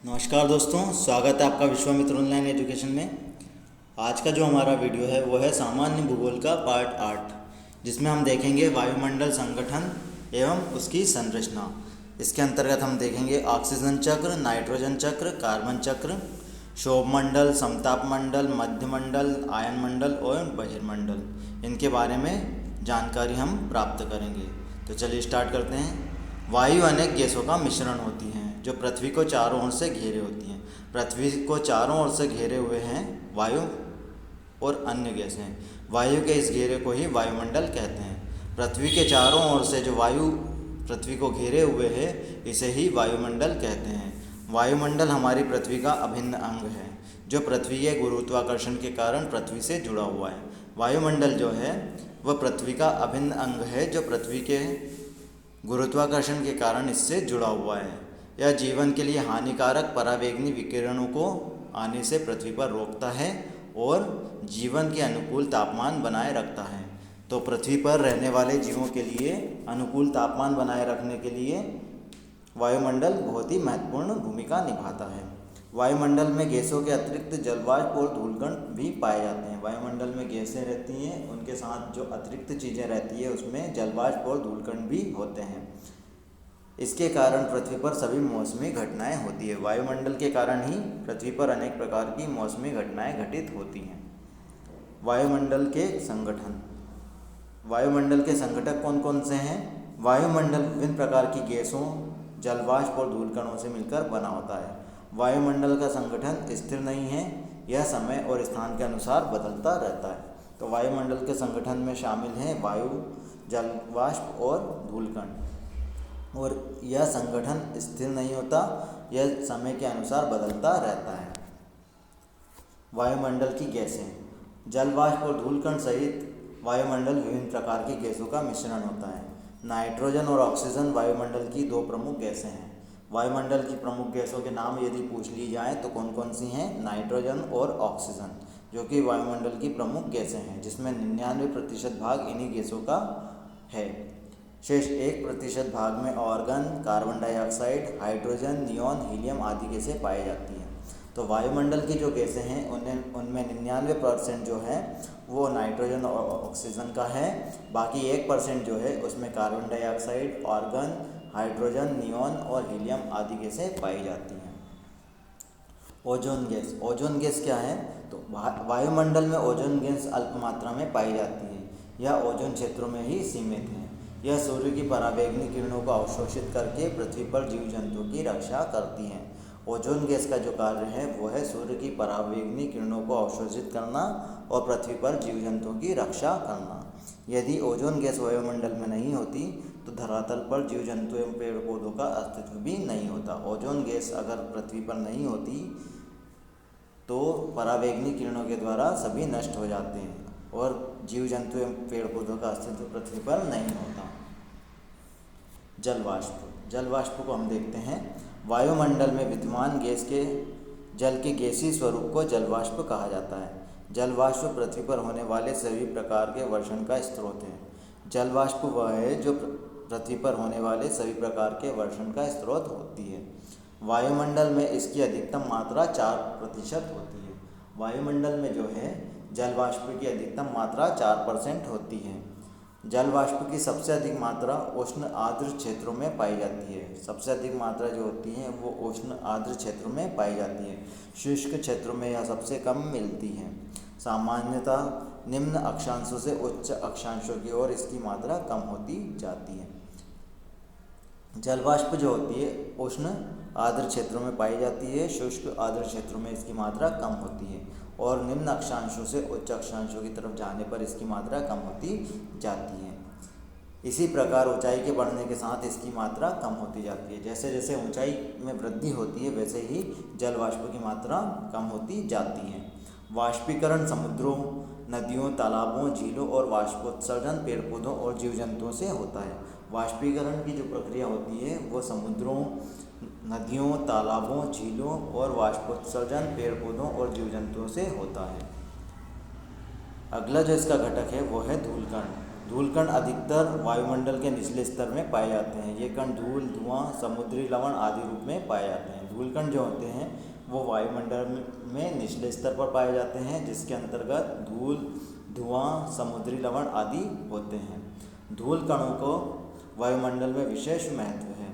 नमस्कार दोस्तों, स्वागत है आपका विश्वामित्र ऑनलाइन एजुकेशन में। आज का जो हमारा वीडियो है वो है सामान्य भूगोल का पार्ट 8, जिसमें हम देखेंगे वायुमंडल संगठन एवं उसकी संरचना। इसके अंतर्गत हम देखेंगे ऑक्सीजन चक्र, नाइट्रोजन चक्र, कार्बन चक्र, शोभमंडल, समतापमंडल, मध्यमंडल, आयनमंडल और बहिर्मंडल। इनके बारे में जानकारी हम प्राप्त करेंगे। तो चलिए स्टार्ट करते हैं। वायु अनेक गैसों का मिश्रण होती हैं जो पृथ्वी को चारों ओर से घेरे होती हैं। पृथ्वी को चारों ओर से घेरे हुए हैं वायु और अन्य गैसें। वायु के इस घेरे को ही वायुमंडल कहते हैं। पृथ्वी के चारों ओर से जो वायु पृथ्वी को घेरे हुए है इसे ही वायुमंडल कहते हैं। वायुमंडल हमारी पृथ्वी का अभिन्न अंग है जो पृथ्वी के गुरुत्वाकर्षण के कारण पृथ्वी से जुड़ा हुआ है। वायुमंडल जो है वह पृथ्वी का अभिन्न अंग है जो पृथ्वी के गुरुत्वाकर्षण के कारण इससे जुड़ा हुआ है। यह जीवन के लिए हानिकारक परावैंगनी विकिरणों को आने से पृथ्वी पर रोकता है और जीवन के अनुकूल तापमान बनाए रखता है। तो पृथ्वी पर रहने वाले जीवों के लिए अनुकूल तापमान बनाए रखने के लिए वायुमंडल बहुत ही महत्वपूर्ण भूमिका निभाता है। वायुमंडल में गैसों के अतिरिक्त जलवाष्प और धूलकण भी पाए जाते हैं। वायुमंडल में गैसें रहती हैं, उनके साथ जो अतिरिक्त चीज़ें रहती है उसमें जलवाष्प और धूलकण भी होते हैं। इसके कारण पृथ्वी पर सभी मौसमी घटनाएं होती है। वायुमंडल के कारण ही पृथ्वी पर अनेक प्रकार की मौसमी घटनाएं घटित होती हैं। वायुमंडल के संगठन। वायुमंडल के संघटक कौन कौन से हैं? वायुमंडल विभिन्न प्रकार की गैसों, जलवाष्प और धूलकणों से मिलकर बना होता है। वायुमंडल का संगठन स्थिर नहीं है, यह समय और स्थान के अनुसार बदलता रहता है। तो वायुमंडल के संगठन में शामिल हैं वायु, जलवाष्प और धूलकण, और यह संगठन स्थिर नहीं होता, यह समय के अनुसार बदलता रहता है। वायुमंडल की गैसें। जलवाष्प और धूलकण सहित वायुमंडल विभिन्न प्रकार की गैसों का मिश्रण होता है। नाइट्रोजन और ऑक्सीजन वायुमंडल की दो प्रमुख गैसें हैं। वायुमंडल की प्रमुख गैसों के नाम यदि पूछ ली जाए तो कौन कौन सी हैं? नाइट्रोजन और ऑक्सीजन, जो कि वायुमंडल की प्रमुख गैसें हैं, जिसमें 99% भाग इन्हीं गैसों का है। शेष 1% भाग में organ, carbon dioxide, hydrogen, neon, helium आदि गैसें पाई जाती हैं। तो वायुमंडल की जो गैसें हैं उनमें 99% जो है वो नाइट्रोजन और ऑक्सीजन का है। बाकी 1% जो है उसमें carbon dioxide, organ, hydrogen, neon और हीलियम आदि गैसें पाई जाती हैं। Ozone gas. ओजोन गैस क्या है? तो वायुमंडल में ओजोन गैस अल्प मात्रा में पाई जाती है। यह ओजोन क्षेत्रों में ही सीमित है। यह सूर्य की परावैंगनी किरणों को अवशोषित करके पृथ्वी पर जीव जंतुओं की रक्षा करती हैं। ओजोन गैस का जो कार्य है वो है सूर्य की परावैंगनी किरणों को अवशोषित करना और पृथ्वी पर जीव जंतुओं की रक्षा करना। यदि ओजोन गैस वायुमंडल में नहीं होती तो धरातल पर जीव जंतु एवं पेड़ पौधों का अस्तित्व भी नहीं होता। ओजोन गैस अगर पृथ्वी पर नहीं होती तो परावैंगनी किरणों के द्वारा सभी नष्ट हो जाते हैं और जीव जंतु एवं पेड़ पौधों का अस्तित्व पृथ्वी पर नहीं होता। जलवाष्प। जलवाष्प को हम देखते हैं। वायुमंडल में विद्यमान गैस के जल के गैसीय स्वरूप को जलवाष्प कहा जाता है। जलवाष्प पृथ्वी पर होने वाले सभी प्रकार के वर्षण का स्रोत है। जलवाष्प वह है जो पृथ्वी पर होने वाले सभी प्रकार के वर्षण का स्रोत होती है। वायुमंडल में इसकी अधिकतम मात्रा 4% होती है। वायुमंडल में जो है जलवाष्प की अधिकतम मात्रा 4% होती है। जलवाष्प की सबसे अधिक मात्रा उष्ण आर्द्र क्षेत्रों में पाई जाती है। सबसे अधिक मात्रा जो होती है वो उष्ण आर्द्र क्षेत्रों में पाई जाती है। शुष्क क्षेत्रों में यह सबसे कम मिलती है। सामान्यतः निम्न अक्षांशों से उच्च अक्षांशों की ओर इसकी मात्रा कम होती जाती है। जलवाष्प जो होती है उष्ण आर्द्र क्षेत्रों में पाई जाती है, शुष्क आर्द्र क्षेत्रों में इसकी मात्रा कम होती है और निम्न अक्षांशों से उच्च अक्षांशों की तरफ जाने पर इसकी मात्रा कम होती जाती है। इसी प्रकार ऊंचाई के बढ़ने के साथ इसकी मात्रा कम होती जाती है। जैसे जैसे ऊंचाई में वृद्धि होती है वैसे ही जलवाष्प की मात्रा कम होती जाती है। वाष्पीकरण समुद्रों, नदियों, तालाबों, झीलों और वाष्पोत्सर्जन पेड़ पौधों और जीव जंतुओं से होता है। वाष्पीकरण की जो प्रक्रिया होती है वो समुद्रों, नदियों, तालाबों, झीलों और वाष्पोत्सर्जन पेड़ पौधों और जीव जंतुओं से होता है। अगला जो इसका घटक है वो है धूलकण। धूलकण अधिकतर वायुमंडल के निचले स्तर में पाए जाते हैं। ये कण धूल, धुआं, समुद्री लवण आदि रूप में पाए जाते हैं। धूलकण जो होते हैं वो वायुमंडल में निचले स्तर पर पाए जाते हैं, जिसके अंतर्गत धूल, धुआं, समुद्री लवण आदि होते हैं। धूल कणों को वायुमंडल में विशेष महत्व है।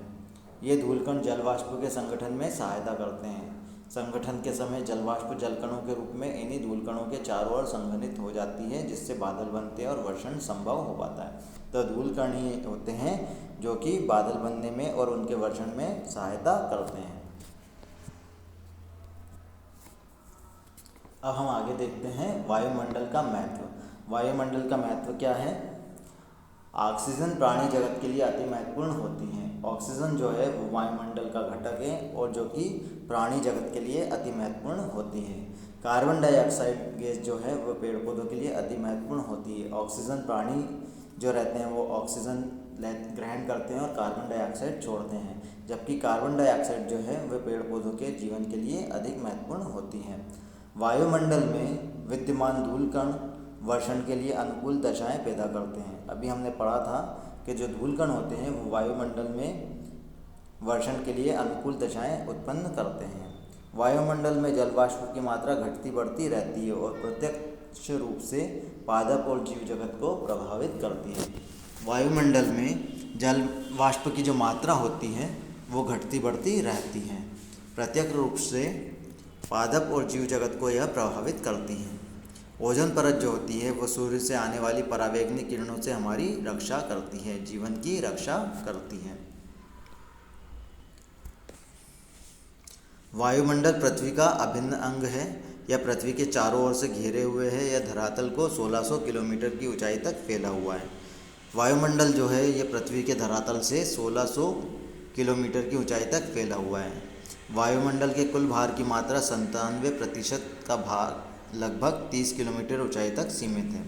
ये धूलकण जलवाष्प के संगठन में सहायता करते हैं। संगठन के समय जलवाष्प जलकणों के रूप में इन्हीं धूलकणों के चारों ओर संघनित हो जाती है, जिससे बादल बनते हैं और वर्षण संभव हो पाता है। तो धूलकण ही होते हैं जो कि बादल बनने में और उनके वर्षण में सहायता करते हैं। अब हम आगे देखते हैं वायुमंडल का महत्व। वायुमंडल का महत्व क्या है? ऑक्सीजन प्राणी जगत के लिए अति महत्वपूर्ण होती है। ऑक्सीजन जो है वो वायुमंडल का घटक है और जो कि प्राणी जगत के लिए अति महत्वपूर्ण होती है। कार्बन डाइऑक्साइड गैस जो है वो पेड़ पौधों के लिए अति महत्वपूर्ण होती है। ऑक्सीजन प्राणी जो रहते हैं वो ऑक्सीजन ग्रहण करते हैं और कार्बन डाइऑक्साइड छोड़ते हैं, जबकि कार्बन डाइऑक्साइड जो है वह पेड़ पौधों के जीवन के लिए अधिक महत्वपूर्ण होती है। वायुमंडल में विद्यमान धूलकण वर्षण के लिए अनुकूल दशाएं पैदा करते हैं। अभी हमने पढ़ा था कि जो धूलकण होते हैं वो वायुमंडल में वर्षण के लिए अनुकूल दशाएं उत्पन्न करते हैं। वायुमंडल में जलवाष्प की मात्रा घटती बढ़ती रहती है और प्रत्यक्ष रूप से पादप और जीव जगत को प्रभावित करती है। वायुमंडल में जल वाष्प की जो मात्रा होती है वो घटती बढ़ती रहती है। प्रत्यक्ष रूप से पादप और जीव जगत को यह प्रभावित करती है। ओजोन परत जो होती है वो सूर्य से आने वाली परावैंगनी किरणों से हमारी रक्षा करती है, जीवन की रक्षा करती है। वायुमंडल पृथ्वी का अभिन्न अंग है। यह पृथ्वी के चारों ओर से घेरे हुए है। यह धरातल को 1600 किलोमीटर की ऊंचाई तक फैला हुआ है। वायुमंडल जो है ये पृथ्वी के धरातल से 1600 किलोमीटर की ऊंचाई तक फैला हुआ है। वायुमंडल के कुल भार की मात्रा 97% का भार लगभग 30 किलोमीटर ऊंचाई तक सीमित है।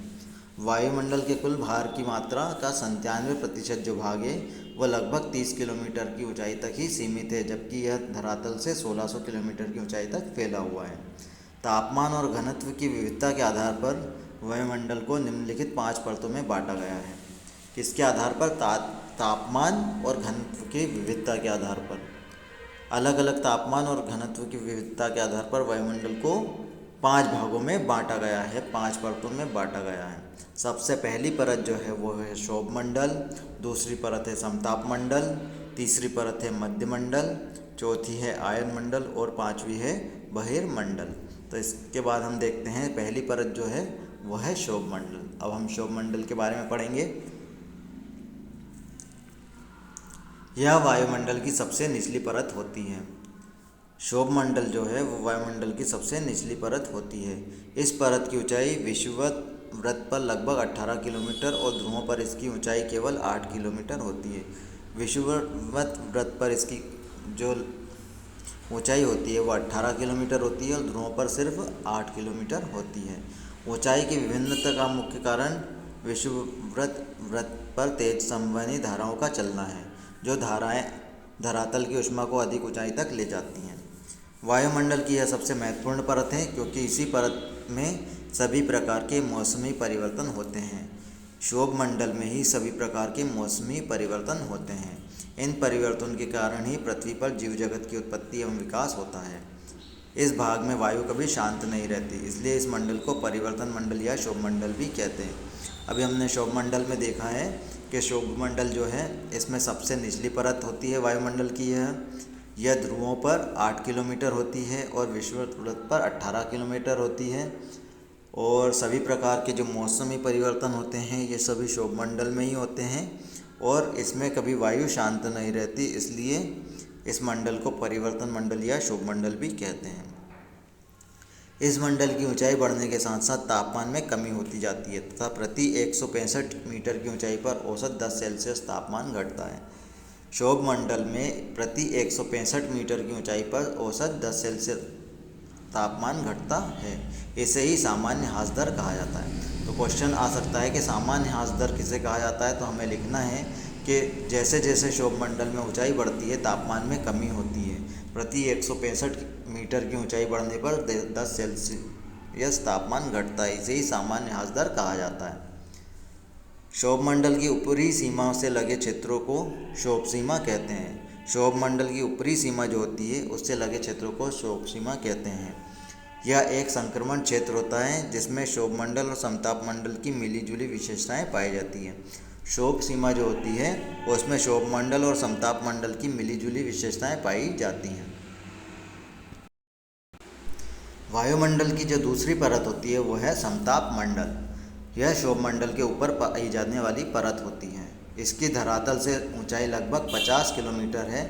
वायुमंडल के कुल भार की मात्रा का 97% जो भाग है वह लगभग 30 किलोमीटर की ऊंचाई तक ही सीमित है, जबकि यह धरातल से 1600 किलोमीटर की ऊंचाई तक फैला हुआ है। तापमान और घनत्व की विविधता के आधार पर वायुमंडल को निम्नलिखित 5 परतों में बांटा गया है। किसके आधार पर? तापमान और घनत्व की विविधता के आधार पर। अलग अलग तापमान और घनत्व की विविधता के आधार पर वायुमंडल को 5 भागों में बांटा गया है, 5 परतों में बांटा गया है। सबसे पहली परत जो है वो है क्षोभमंडल, दूसरी परत है समतापमंडल, तीसरी परत है मध्यमंडल, चौथी है आयनमंडल और पांचवी है बहिर्मंडल। तो इसके बाद हम देखते हैं पहली परत जो है वो है क्षोभमंडल। अब हम क्षोभमंडल के बारे में पढ़ेंगे। यह वायुमंडल की सबसे निचली परत होती है। क्षोभमंडल जो है वो वायुमंडल की सबसे निचली परत होती है। इस परत की ऊंचाई विषुवत वृत्त पर लगभग 18 किलोमीटर और ध्रुवों पर इसकी ऊंचाई केवल 8 किलोमीटर होती है। विषुवत वृत्त पर इसकी जो ऊंचाई होती है वो 18 किलोमीटर होती है और ध्रुवों पर सिर्फ 8 किलोमीटर होती है। ऊंचाई की विभिन्नता का मुख्य कारण विषुवत वृत्त पर तेज संवहनी धाराओं का चलना है, जो धाराएं धरातल की ऊष्मा को अधिक ऊंचाई तक ले जाती हैं। वायुमंडल की यह सबसे महत्वपूर्ण परत है, क्योंकि इसी परत में सभी प्रकार के मौसमी परिवर्तन होते हैं। क्षोभमंडल में ही सभी प्रकार के मौसमी परिवर्तन होते हैं। इन परिवर्तन के कारण ही पृथ्वी पर जीव जगत की उत्पत्ति एवं विकास होता है। इस भाग में वायु कभी शांत नहीं रहती, इसलिए इस मंडल को परिवर्तन मंडल या क्षोभमंडल भी कहते हैं। अभी हमने क्षोभमंडल में देखा है कि क्षोभमंडल जो है इसमें सबसे निचली परत होती है वायुमंडल की। यह ध्रुवों पर 8 किलोमीटर होती है और विषुवत वृत्त पर 18 किलोमीटर होती है। और सभी प्रकार के जो मौसमी परिवर्तन होते हैं ये सभी क्षोभमंडल में ही होते हैं और इसमें कभी वायु शांत नहीं रहती, इसलिए इस मंडल को परिवर्तन मंडल या क्षोभमंडल भी कहते हैं। इस मंडल की ऊंचाई बढ़ने के साथ साथ तापमान में कमी होती जाती है तथा प्रति 165 मीटर की ऊंचाई पर औसत 10 सेल्सियस तापमान घटता है। क्षोभमंडल में प्रति 165 मीटर की ऊंचाई पर औसत 10 सेल्सियस तापमान घटता है। इसे ही सामान्य ह्रास दर कहा जाता है। तो क्वेश्चन आ सकता है कि सामान्य ह्रास दर किसे कहा जाता है, तो हमें लिखना है कि जैसे जैसे क्षोभमंडल में ऊंचाई बढ़ती है तापमान में कमी होती है। प्रति 165 मीटर की ऊंचाई बढ़ने पर 10 सेल्सियस तापमान घटता है। इसे ही सामान्य ह्रास दर कहा जाता है। क्षोभमंडल की ऊपरी सीमा से लगे क्षेत्रों को क्षोभ सीमा कहते हैं। क्षोभ मंडल की ऊपरी सीमा जो होती है उससे लगे क्षेत्रों को क्षोभ सीमा कहते हैं। यह एक संक्रमण क्षेत्र होता है जिसमें क्षोभ मंडल और समताप मंडल की मिलीजुली विशेषताएं पाई जाती हैं। क्षोभ सीमा जो होती है उसमें क्षोभ मंडल और समताप मंडल की मिलीजुली विशेषताएं पाई जाती हैं। वायुमंडल की जो दूसरी परत होती है वो है समताप मंडल। यह क्षोभ मंडल के ऊपर पाई जाने वाली परत होती है। इसकी धरातल से ऊंचाई लगभग 50 किलोमीटर है।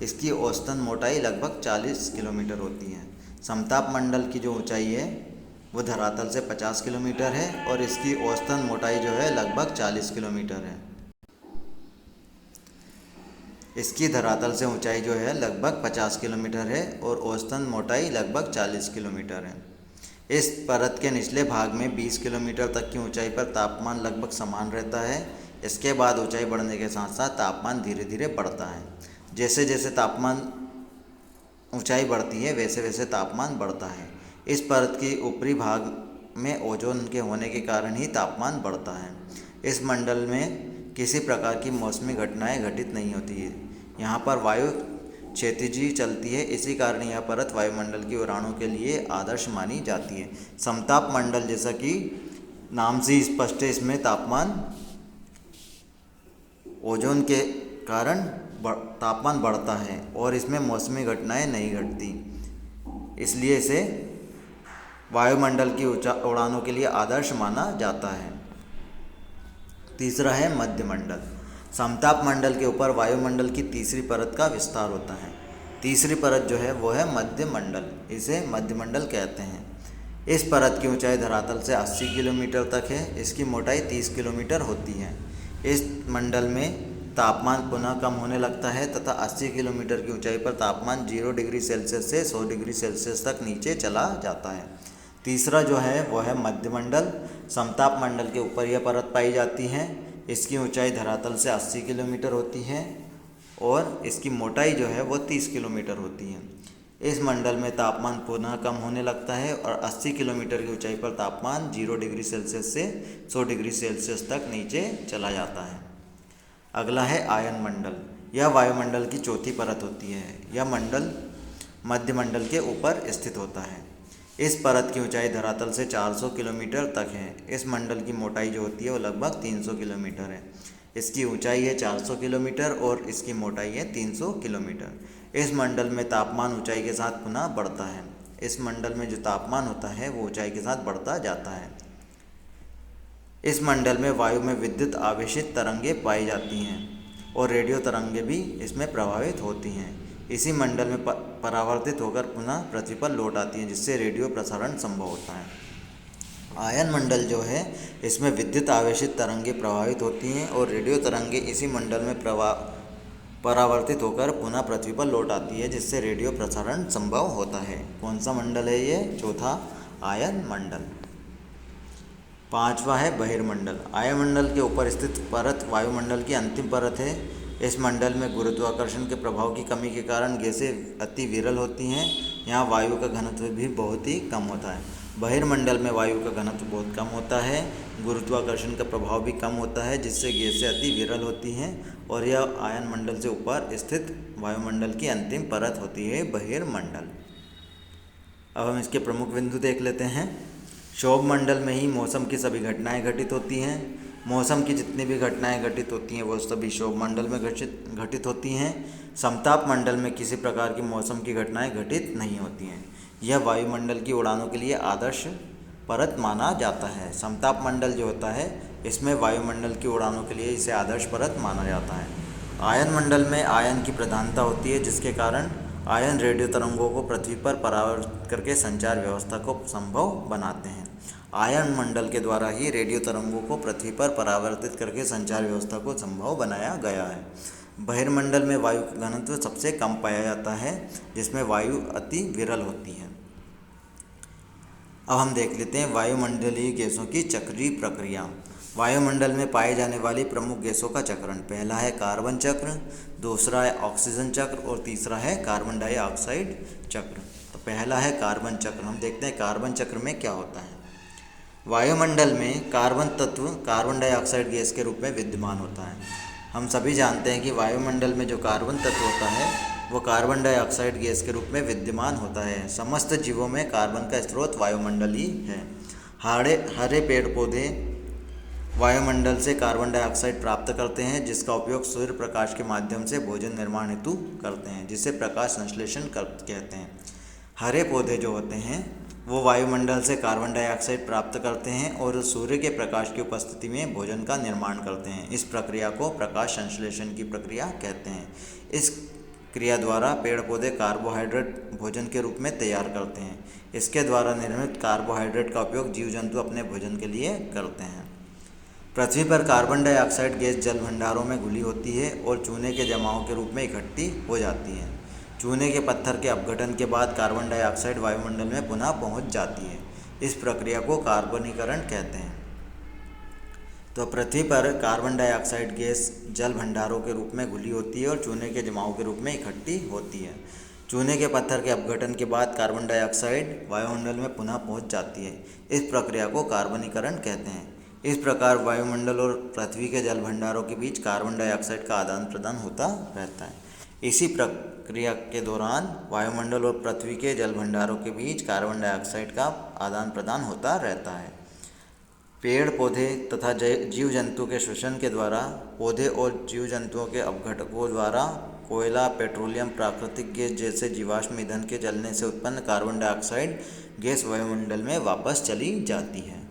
इसकी औसतन मोटाई लगभग 40 किलोमीटर होती है। समताप मंडल की जो ऊंचाई है वो धरातल से 50 किलोमीटर है और इसकी औसतन मोटाई जो है लगभग 40 किलोमीटर है। इसकी धरातल से ऊंचाई जो है लगभग 50 किलोमीटर है और औसतन मोटाई लगभग 40 किलोमीटर है। इस परत के निचले भाग में 20 किलोमीटर तक की ऊंचाई पर तापमान लगभग समान रहता है। इसके बाद ऊंचाई बढ़ने के साथ साथ तापमान धीरे धीरे बढ़ता है। जैसे जैसे तापमान ऊंचाई बढ़ती है वैसे वैसे तापमान बढ़ता है। इस परत की ऊपरी भाग में ओजोन के होने के कारण ही तापमान बढ़ता है। इस मंडल में किसी प्रकार की मौसमी घटनाएं घटित नहीं होती है। यहाँ पर वायु क्षैतिजी चलती है, इसी कारण यह परत वायुमंडल की उड़ानों के लिए आदर्श मानी जाती है। समताप मंडल जैसा कि नाम से ही स्पष्ट है, इसमें तापमान ओजोन के कारण तापमान बढ़ता है और इसमें मौसमी घटनाएं नहीं घटती, इसलिए इसे वायुमंडल की उड़ानों के लिए आदर्श माना जाता है। तीसरा है मध्यमंडल। समताप मंडल के ऊपर वायुमंडल की तीसरी परत का विस्तार होता है। तीसरी परत जो है वो है मध्यमंडल, इसे मध्यमंडल कहते हैं। इस परत की ऊंचाई धरातल से 80 किलोमीटर तक है। इसकी मोटाई 30 किलोमीटर होती है। इस मंडल में तापमान पुनः कम होने लगता है तथा 80 किलोमीटर की ऊंचाई पर तापमान 0 डिग्री सेल्सियस से 100 डिग्री सेल्सियस तक नीचे चला जाता है। तीसरा जो है वो है मध्यमंडल। समताप मंडल के ऊपर यह परत पाई जाती है। इसकी ऊंचाई धरातल से 80 किलोमीटर होती है और इसकी मोटाई जो है वो 30 किलोमीटर होती है। इस मंडल में तापमान पुनः कम होने लगता है और 80 किलोमीटर की ऊंचाई पर तापमान 0 डिग्री सेल्सियस से 100 डिग्री सेल्सियस तक नीचे चला जाता है। अगला है आयन मंडल। यह वायुमंडल की चौथी परत होती है। यह मंडल मध्यमंडल के ऊपर स्थित होता है। इस परत की ऊंचाई धरातल से 400 किलोमीटर तक है। इस मंडल की मोटाई जो होती है वो लगभग 300 किलोमीटर है। इसकी ऊंचाई है 400 किलोमीटर और इसकी मोटाई है 300 किलोमीटर। इस मंडल में तापमान ऊंचाई के साथ पुनः बढ़ता है। इस मंडल में जो तापमान होता है वो ऊंचाई के साथ बढ़ता जाता है। इस मंडल में वायु में विद्युत आवेशित तरंगें पाई जाती हैं और रेडियो तरंगें भी इसमें प्रभावित होती हैं। इसी मंडल में परावर्तित होकर पुनः पृथ्वी पर लौट आती हैं, जिससे रेडियो प्रसारण संभव होता है। आयन मंडल जो है इसमें विद्युत आवेशित तरंगें प्रभावित होती हैं और रेडियो तरंगें इसी मंडल में परावर्तित होकर पुनः पृथ्वी पर लौट आती है, जिससे रेडियो प्रसारण संभव होता है। कौन सा मंडल है ये? चौथा, आयन मंडल। पांचवा है बहिर्मंडल। आयनमंडल के ऊपर स्थित परत वायुमंडल की अंतिम परत है। इस मंडल में गुरुत्वाकर्षण के प्रभाव की कमी के कारण गैसें अति विरल होती हैं। यहाँ वायु का घनत्व भी बहुत ही कम होता है। बहिर्मंडल में वायु का घनत्व बहुत कम होता है, गुरुत्वाकर्षण का प्रभाव भी कम होता है, जिससे गैसें अति विरल होती हैं और यह आयन मंडल से ऊपर स्थित वायुमंडल की अंतिम परत होती है, बहिर्मंडल। अब हम इसके प्रमुख बिंदु देख लेते हैं। क्षोभ मंडल में ही मौसम की सभी घटनाएं घटित होती हैं। मौसम की जितनी भी घटनाएं घटित होती हैं वो सभी क्षोभ मंडल में घटित होती हैं। समताप मंडल में किसी प्रकार की मौसम की घटनाएं घटित नहीं होती हैं। यह वायुमंडल की उड़ानों के लिए आदर्श परत माना जाता है। समताप मंडल जो होता है इसमें वायुमंडल की उड़ानों के लिए इसे आदर्श परत माना जाता है। आयन मंडल में आयन की प्रधानता होती है, जिसके कारण आयन रेडियो तरंगों को पृथ्वी पर परावर्तित करके संचार व्यवस्था को संभव बनाते हैं। आयन मंडल के द्वारा ही रेडियो तरंगों को पृथ्वी पर परावर्तित करके संचार व्यवस्था को संभव बनाया गया है। बहिर्मंडल में वायु का घनत्व सबसे कम पाया जाता है, जिसमें वायु अति विरल होती है। अब हम देख लेते हैं वायुमंडलीय गैसों की चक्रीय प्रक्रिया। वायुमंडल में पाए जाने वाली प्रमुख गैसों का चक्रण। पहला है कार्बन चक्र, दूसरा है ऑक्सीजन चक्र और तीसरा है कार्बन डाइऑक्साइड चक्र। तो पहला है कार्बन चक्र। हम देखते हैं कार्बन चक्र में क्या होता है। वायुमंडल में कार्बन तत्व कार्बन डाइऑक्साइड गैस के रूप में विद्यमान होता है। हम सभी जानते हैं कि वायुमंडल में जो कार्बन तत्व होता है वो कार्बन डाइऑक्साइड गैस के रूप में विद्यमान होता है। समस्त जीवों में कार्बन का स्रोत वायुमंडल ही है। हरे पेड़ पौधे वायुमंडल से कार्बन डाइऑक्साइड प्राप्त करते हैं, जिसका उपयोग सूर्य प्रकाश के माध्यम से भोजन निर्माण हेतु करते हैं, जिसे प्रकाश संश्लेषण कहते हैं। हरे पौधे जो होते हैं वो वायुमंडल से कार्बन डाइऑक्साइड प्राप्त करते हैं और सूर्य के प्रकाश की उपस्थिति में भोजन का निर्माण करते हैं। इस प्रक्रिया को प्रकाश संश्लेषण की प्रक्रिया कहते हैं। इस क्रिया द्वारा पेड़ पौधे कार्बोहाइड्रेट भोजन के रूप में तैयार करते हैं। इसके द्वारा निर्मित कार्बोहाइड्रेट का उपयोग जीव जंतु अपने भोजन के लिए करते हैं। पृथ्वी पर कार्बन डाइऑक्साइड गैस जल भंडारों में घुली होती है और चूने के जमाव के रूप में इकट्ठी हो जाती है। चूने के पत्थर के अपघटन के बाद कार्बन डाइऑक्साइड वायुमंडल में पुनः पहुंच जाती है। इस प्रक्रिया को कार्बनीकरण कहते हैं। तो पृथ्वी पर कार्बन डाइऑक्साइड गैस जल भंडारों के रूप में घुली होती है और चूने के जमाव के रूप में इकट्ठी होती है। चूने के पत्थर के अपघटन के बाद कार्बन डाइऑक्साइड वायुमंडल में पुनः पहुंच जाती है। इस प्रक्रिया को कार्बनीकरण कहते हैं। इस प्रकार वायुमंडल और पृथ्वी के जल भंडारों के बीच कार्बन डाइऑक्साइड का आदान प्रदान होता रहता है। इसी प्रक्रिया के दौरान वायुमंडल और पृथ्वी के जल भंडारों के बीच कार्बन डाइऑक्साइड का आदान प्रदान होता रहता है। पेड़ पौधे तथा जीव जंतु के श्वसन के द्वारा पौधे और जीव जंतुओं के अपघटकों द्वारा कोयला, पेट्रोलियम, प्राकृतिक गैस जैसे जीवाश्म ईंधन के जलने से उत्पन्न कार्बन डाइऑक्साइड गैस वायुमंडल में वापस चली जाती है।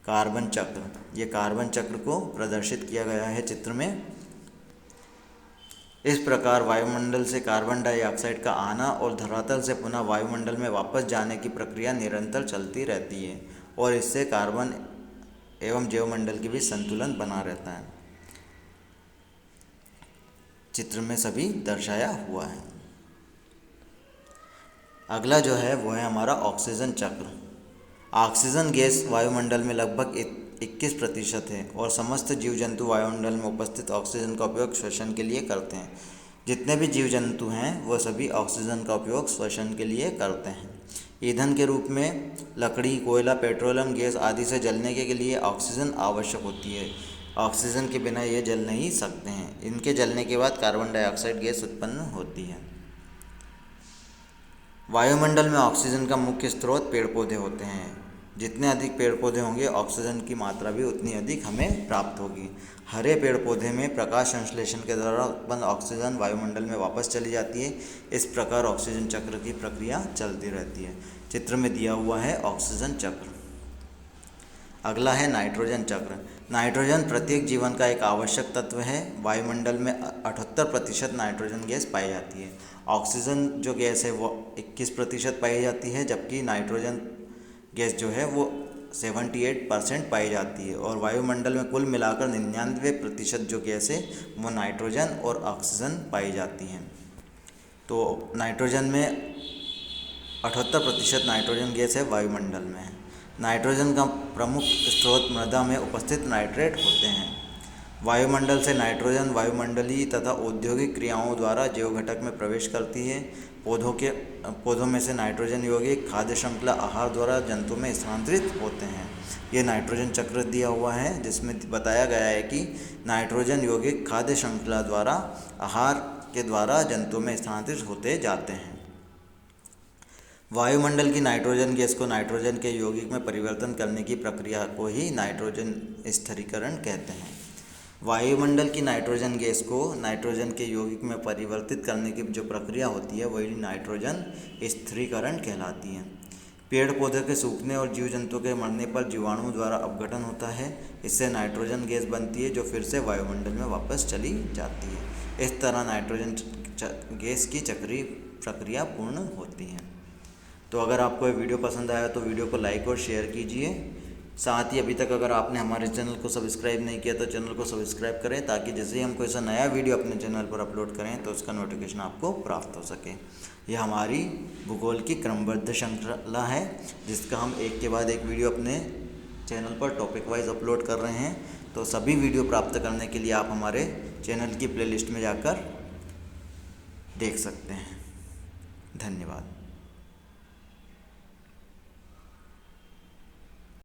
कार्बन चक्र, ये कार्बन चक्र को प्रदर्शित किया गया है चित्र में। इस प्रकार वायुमंडल से कार्बन डाइऑक्साइड का आना और धरातल से पुनः वायुमंडल में वापस जाने की प्रक्रिया निरंतर चलती रहती है और इससे कार्बन एवं जैवमंडल के बीच संतुलन बना रहता है। चित्र में सभी दर्शाया हुआ है। अगला जो है वो है हमारा ऑक्सीजन चक्र। ऑक्सीजन गैस वायुमंडल में लगभग 21% है और समस्त जीव जंतु वायुमंडल में उपस्थित ऑक्सीजन का उपयोग श्वसन के लिए करते हैं। जितने भी जीव जंतु हैं वो सभी ऑक्सीजन का उपयोग श्वसन के लिए करते हैं। ईंधन के रूप में लकड़ी, कोयला, पेट्रोलियम गैस आदि से जलने के लिए ऑक्सीजन आवश्यक होती है। ऑक्सीजन के बिना ये जल नहीं सकते हैं। इनके जलने के बाद कार्बन डाइऑक्साइड गैस उत्पन्न होती है। वायुमंडल में ऑक्सीजन का मुख्य स्रोत पेड़ पौधे होते हैं। जितने अधिक पेड़ पौधे होंगे ऑक्सीजन की मात्रा भी उतनी अधिक हमें प्राप्त होगी। हरे पेड़ पौधे में प्रकाश संश्लेषण के द्वारा उत्पन्न ऑक्सीजन वायुमंडल में वापस चली जाती है। इस प्रकार ऑक्सीजन चक्र की प्रक्रिया चलती रहती है। चित्र में दिया हुआ है ऑक्सीजन चक्र। अगला है नाइट्रोजन चक्र। नाइट्रोजन प्रत्येक जीवन का एक आवश्यक तत्व है। वायुमंडल में 78% नाइट्रोजन गैस पाई जाती है। ऑक्सीजन जो गैस है वो 21% पाई जाती है, जबकि नाइट्रोजन गैस जो है वो 78% पाई जाती है। और वायुमंडल में कुल मिलाकर 99% जो गैस है वो नाइट्रोजन और ऑक्सीजन पाई जाती हैं। तो नाइट्रोजन में 78% नाइट्रोजन गैस है वायुमंडल में। नाइट्रोजन का प्रमुख स्रोत मृदा में उपस्थित नाइट्रेट होते हैं। वायुमंडल से नाइट्रोजन वायुमंडलीय तथा औद्योगिक क्रियाओं द्वारा जैव घटक में प्रवेश करती है। पौधों में से नाइट्रोजन यौगिक खाद्य श्रृंखला आहार द्वारा जंतु में स्थानांतरित होते हैं। ये नाइट्रोजन चक्र दिया हुआ है, जिसमें बताया गया है कि नाइट्रोजन यौगिक खाद्य श्रृंखला द्वारा आहार के द्वारा जंतु में स्थानांतरित होते जाते हैं। वायुमंडल की नाइट्रोजन गैस को नाइट्रोजन के यौगिक में परिवर्तन करने की प्रक्रिया को ही नाइट्रोजन स्थिरीकरण कहते हैं। वायुमंडल की नाइट्रोजन गैस को नाइट्रोजन के यौगिक में परिवर्तित करने की जो प्रक्रिया होती है वही नाइट्रोजन स्थिरीकरण कहलाती है। पेड़ पौधे के सूखने और जीव जंतु के मरने पर जीवाणु द्वारा अपघटन होता है। इससे नाइट्रोजन गैस बनती है जो फिर से वायुमंडल में वापस चली जाती है। इस तरह नाइट्रोजन गैस की चक्रीय प्रक्रिया पूर्ण होती है। तो अगर आपको ये वीडियो पसंद आया तो वीडियो को लाइक और शेयर कीजिए। साथ ही अभी तक अगर आपने हमारे चैनल को सब्सक्राइब नहीं किया तो चैनल को सब्सक्राइब करें, ताकि जैसे ही हम कोई सा नया वीडियो अपने चैनल पर अपलोड करें तो उसका नोटिफिकेशन आपको प्राप्त हो सके। यह हमारी भूगोल की क्रमबद्ध श्रृंखला है, जिसका हम एक के बाद एक वीडियो अपने चैनल पर टॉपिक वाइज अपलोड कर रहे हैं। तो सभी वीडियो प्राप्त करने के लिए आप हमारे चैनल की प्लेलिस्ट में जाकर देख सकते हैं। धन्यवाद।